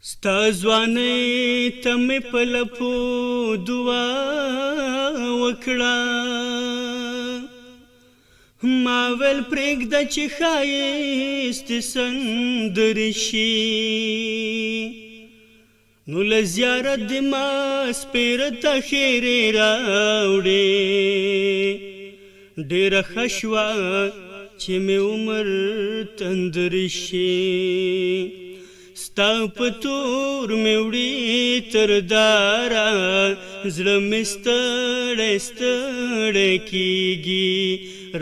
ستا ځوانۍ ته مې په لپو دعا وکړه، ما ویل پرېږده چې ښایستې سندرې شي، نو له زیارت د ماسپېره ته ښېرې راوړې، ډېره ښه شوه چې مې عمر تندرې شي. ستا په تور مې وړي تر داره، زړه مې ستړی ستړی کېږي،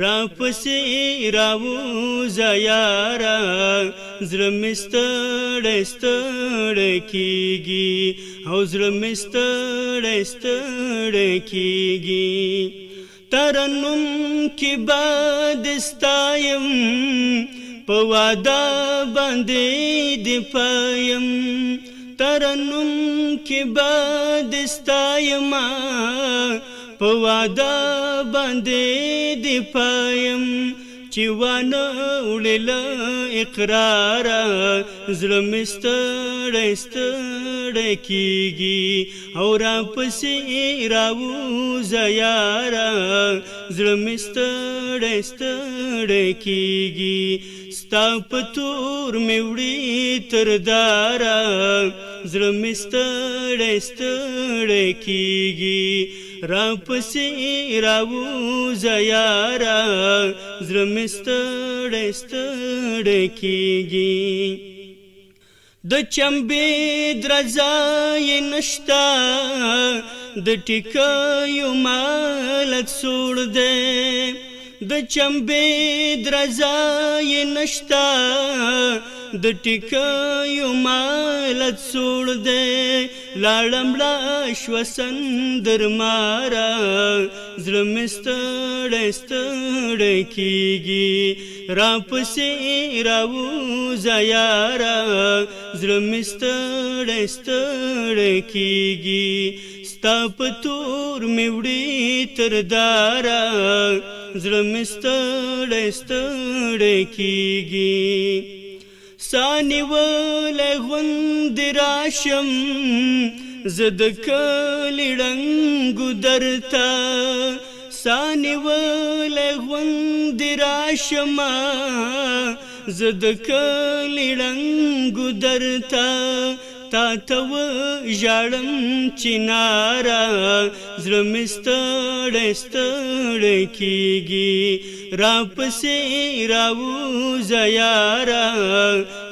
راپسې راوځه یاره، زړه مې ستړی ستړی کېږي، او زړه مې ستړی ستړی کېږي. ترنم کې به دې ستایم، په واده باندې دې پایم، ترنم کې به دې ستایم، په واده باندې دې پایم، چې وانه وړې له اقراره، زړه مې ستړی ستړی کېږي، او راپسې راوځه یاره، زړه مې ستړی ستړی کېږي. ستا په تور مې وړي تر داره، زړه مې ستړی ستړی کېږي، راپسې راوځه یاره، زړه مې ستړی ستړی کېږي. د چمبې درځه یې نشته، د ټیکیو مالت سوړ دی، د چمبې درځه یې نشته، د ټیکیو مالت سوړ دی، لاړه مړه شوه سندرماره، زړه مې ستړی ستړی کېږي، راپسې راوځه یاره، زړه مې ستړی ستړی کېږي. ستا په تور مې وړي تر داره، زړه مې ستړی ستړی کېږي. سا نیولی غوندې راشم، زه د کلي ړنګو درته، سا نیولی غوندې راشم، زه د کلي ړنګو درته، تا ته وژاړم چناره، زړه مې ستړی ستړی کېږي، راپسې راوځه یاره،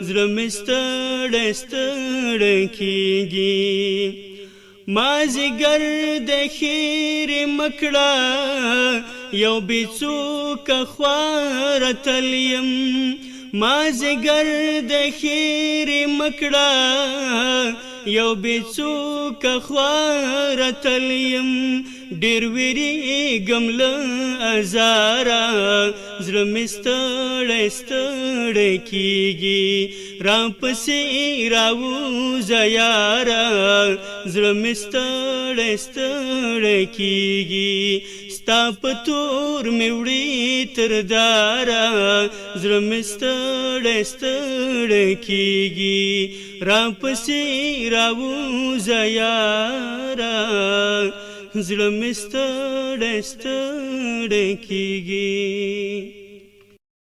زړه مې ستړی ستړی کېږي. مازدیګر د خیرې مه کړه، یو بې څوکه خواره تل یم، مازدیګر د خیرې مه کړه، یو بې څوکه خواره تل یم، ډېر وېرېږم له ازاره، زړه مې ستړی ستړی کېږي، راپسې راوځه یاره، زړه مې ستړی ستړی کېږي. ستا په تور مې وړي تر داره، زړه مې ستړی ستړی کېږي، راپسې راوځه یاره، زړه مې ستړی ستړی کېږي.